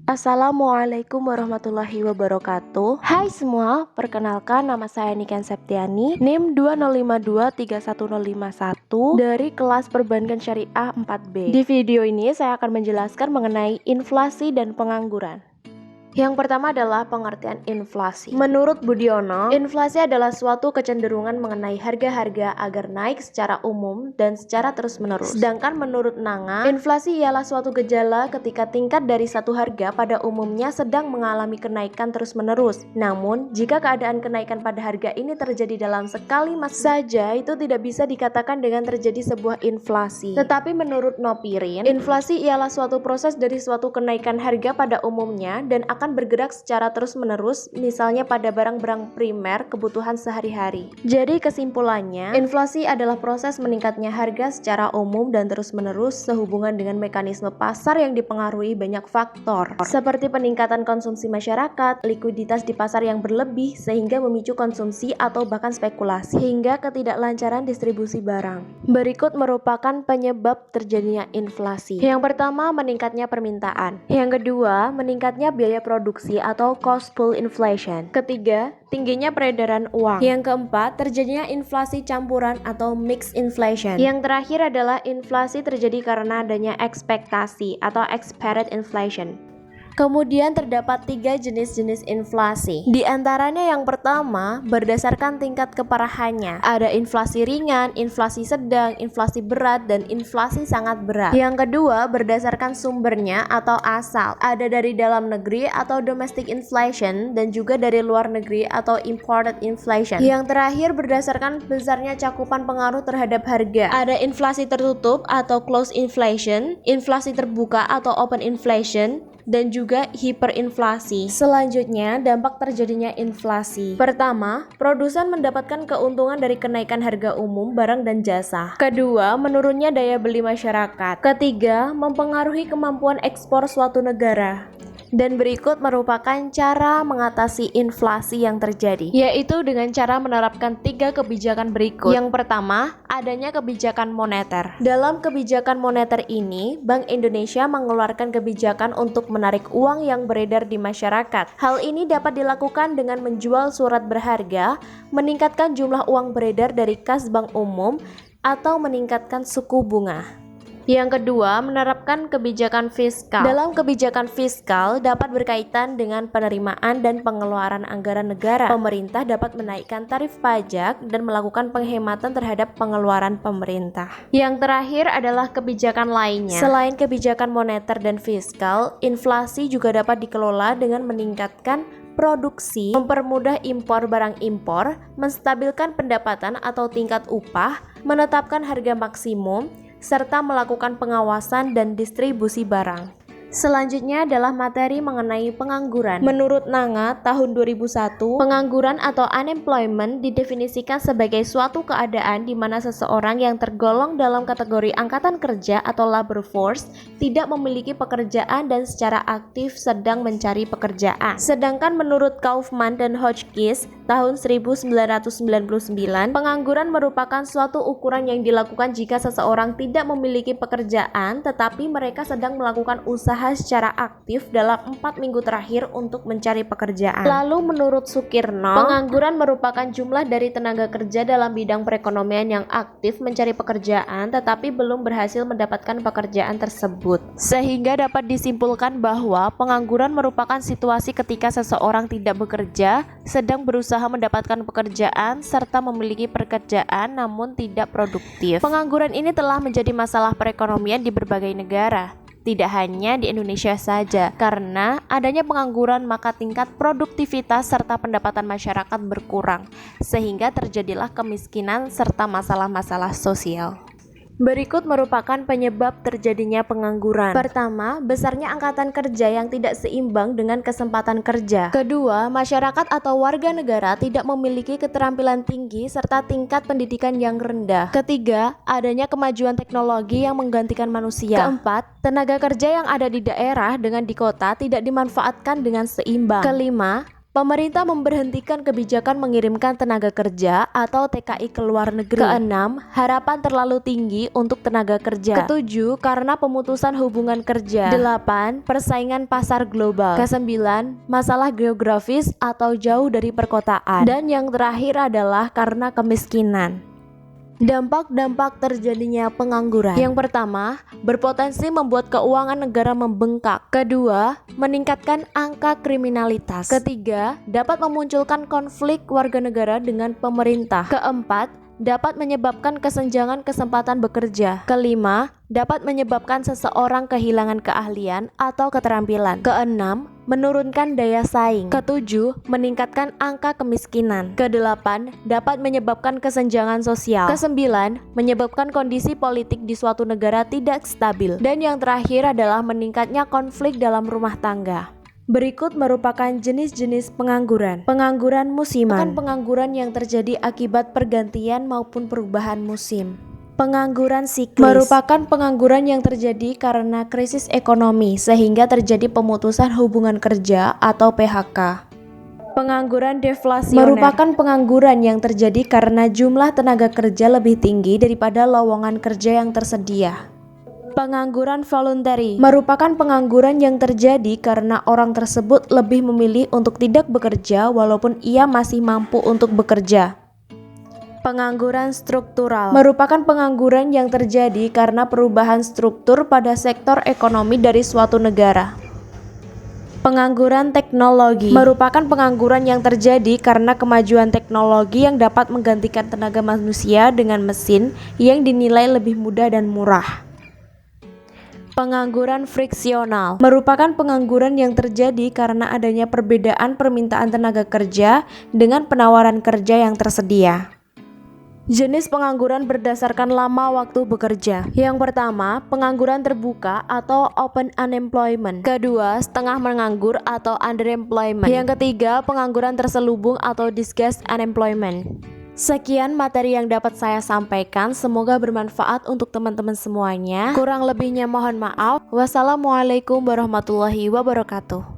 Assalamualaikum warahmatullahi wabarakatuh. Hai semua, perkenalkan nama saya Niken Septiani, NIM 205231051 dari kelas Perbankan Syariah 4B. Di video ini saya akan menjelaskan mengenai inflasi dan pengangguran. Yang pertama adalah pengertian inflasi. Menurut Budiono, inflasi adalah suatu kecenderungan mengenai harga-harga agar naik secara umum dan secara terus-menerus. Sedangkan menurut Nanga, inflasi ialah suatu gejala ketika tingkat dari satu harga pada umumnya sedang mengalami kenaikan terus-menerus. Namun, jika keadaan kenaikan pada harga ini terjadi dalam sekali masa saja, itu tidak bisa dikatakan dengan terjadi sebuah inflasi. Tetapi menurut Nopirin, inflasi ialah suatu proses dari suatu kenaikan harga pada umumnya dan akan bergerak secara terus-menerus, misalnya pada barang-barang primer kebutuhan sehari-hari. Jadi kesimpulannya, inflasi adalah proses meningkatnya harga secara umum dan terus-menerus sehubungan dengan mekanisme pasar yang dipengaruhi banyak faktor, seperti peningkatan konsumsi masyarakat, likuiditas di pasar yang berlebih sehingga memicu konsumsi atau bahkan spekulasi, hingga ketidaklancaran distribusi barang. Berikut merupakan penyebab terjadinya inflasi. Yang pertama, meningkatnya permintaan. Yang kedua, meningkatnya biaya produksi atau cost pull inflation. Ketiga, tingginya peredaran uang. Yang keempat, terjadinya inflasi campuran atau mixed inflation. Yang terakhir adalah inflasi terjadi karena adanya ekspektasi atau expected inflation. Kemudian terdapat 3 jenis-jenis inflasi. Di antaranya yang pertama, berdasarkan tingkat keparahannya. Ada inflasi ringan, inflasi sedang, inflasi berat, dan inflasi sangat berat. Yang kedua, berdasarkan sumbernya atau asal. Ada dari dalam negeri atau domestic inflation, dan juga dari luar negeri atau imported inflation. Yang terakhir, berdasarkan besarnya cakupan pengaruh terhadap harga. Ada inflasi tertutup atau closed inflation, inflasi terbuka atau open inflation, dan juga hiperinflasi. Selanjutnya, dampak terjadinya inflasi. Pertama, produsen mendapatkan keuntungan dari kenaikan harga umum barang dan jasa. Kedua, menurunnya daya beli masyarakat. Ketiga, mempengaruhi kemampuan ekspor suatu negara. Dan berikut merupakan cara mengatasi inflasi yang terjadi, yaitu dengan cara menerapkan 3 kebijakan berikut. Yang pertama, adanya kebijakan moneter. Dalam kebijakan moneter ini, Bank Indonesia mengeluarkan kebijakan untuk menarik uang yang beredar di masyarakat. Hal ini dapat dilakukan dengan menjual surat berharga, meningkatkan jumlah uang beredar dari kas bank umum, atau meningkatkan suku bunga. Yang kedua, menerapkan kebijakan fiskal. Dalam kebijakan fiskal dapat berkaitan dengan penerimaan dan pengeluaran anggaran negara. Pemerintah dapat menaikkan tarif pajak dan melakukan penghematan terhadap pengeluaran pemerintah. Yang terakhir adalah kebijakan lainnya. Selain kebijakan moneter dan fiskal, inflasi juga dapat dikelola dengan meningkatkan produksi, mempermudah impor barang impor, menstabilkan pendapatan atau tingkat upah, menetapkan harga maksimum, serta melakukan pengawasan dan distribusi barang. Selanjutnya adalah materi mengenai pengangguran. Menurut Nanga, tahun 2001, pengangguran atau unemployment didefinisikan sebagai suatu keadaan di mana seseorang yang tergolong dalam kategori angkatan kerja atau labor force tidak memiliki pekerjaan dan secara aktif sedang mencari pekerjaan. Sedangkan menurut Kaufman dan Hotchkiss, tahun 1999, pengangguran merupakan suatu ukuran yang dilakukan jika seseorang tidak memiliki pekerjaan tetapi mereka sedang melakukan usaha secara aktif dalam 4 minggu terakhir untuk mencari pekerjaan. Lalu menurut Sukirno, pengangguran merupakan jumlah dari tenaga kerja dalam bidang perekonomian yang aktif mencari pekerjaan tetapi belum berhasil mendapatkan pekerjaan tersebut. Sehingga dapat disimpulkan bahwa pengangguran merupakan situasi ketika seseorang tidak bekerja, sedang berusaha mendapatkan pekerjaan, serta memiliki pekerjaan namun tidak produktif. Pengangguran ini telah menjadi masalah perekonomian di berbagai negara. Tidak hanya di Indonesia saja, karena adanya pengangguran maka tingkat produktivitas serta pendapatan masyarakat berkurang, sehingga terjadilah kemiskinan serta masalah-masalah sosial. Berikut merupakan penyebab terjadinya pengangguran. Pertama, besarnya angkatan kerja yang tidak seimbang dengan kesempatan kerja. Kedua, masyarakat atau warga negara tidak memiliki keterampilan tinggi serta tingkat pendidikan yang rendah. Ketiga, adanya kemajuan teknologi yang menggantikan manusia. Keempat, tenaga kerja yang ada di daerah dengan di kota tidak dimanfaatkan dengan seimbang. Kelima, Pemerintah memberhentikan kebijakan mengirimkan tenaga kerja atau TKI ke luar negeri. Keenam, harapan terlalu tinggi untuk tenaga kerja. Ketujuh, karena pemutusan hubungan kerja. Delapan, persaingan pasar global. Kesembilan, masalah geografis atau jauh dari perkotaan. Dan yang terakhir adalah karena kemiskinan. Dampak-dampak terjadinya pengangguran. Yang pertama, berpotensi membuat keuangan negara membengkak. Kedua, meningkatkan angka kriminalitas. Ketiga, dapat memunculkan konflik warga negara dengan pemerintah. Keempat, dapat menyebabkan kesenjangan kesempatan bekerja. Kelima, dapat menyebabkan seseorang kehilangan keahlian atau keterampilan. Keenam, menurunkan daya saing. Ketujuh, meningkatkan angka kemiskinan. Kedelapan, dapat menyebabkan kesenjangan sosial. Kesembilan, menyebabkan kondisi politik di suatu negara tidak stabil. Dan yang terakhir adalah meningkatnya konflik dalam rumah tangga. Berikut merupakan jenis-jenis pengangguran. Pengangguran musiman, pengangguran yang terjadi akibat pergantian maupun perubahan musim. Pengangguran siklis, merupakan pengangguran yang terjadi karena krisis ekonomi sehingga terjadi pemutusan hubungan kerja atau PHK. Pengangguran deflasioner, merupakan pengangguran yang terjadi karena jumlah tenaga kerja lebih tinggi daripada lowongan kerja yang tersedia. Pengangguran voluntary, merupakan pengangguran yang terjadi karena orang tersebut lebih memilih untuk tidak bekerja walaupun ia masih mampu untuk bekerja. Pengangguran struktural, merupakan pengangguran yang terjadi karena perubahan struktur pada sektor ekonomi dari suatu negara. Pengangguran teknologi, merupakan pengangguran yang terjadi karena kemajuan teknologi yang dapat menggantikan tenaga manusia dengan mesin yang dinilai lebih mudah dan murah. Pengangguran friksional, merupakan pengangguran yang terjadi karena adanya perbedaan permintaan tenaga kerja dengan penawaran kerja yang tersedia. Jenis pengangguran berdasarkan lama waktu bekerja. Yang pertama, pengangguran terbuka atau open unemployment. Kedua, setengah menganggur atau underemployment. Yang ketiga, pengangguran terselubung atau disguised unemployment. Sekian materi yang dapat saya sampaikan, semoga bermanfaat untuk teman-teman semuanya. Kurang lebihnya mohon maaf. Wassalamualaikum warahmatullahi wabarakatuh.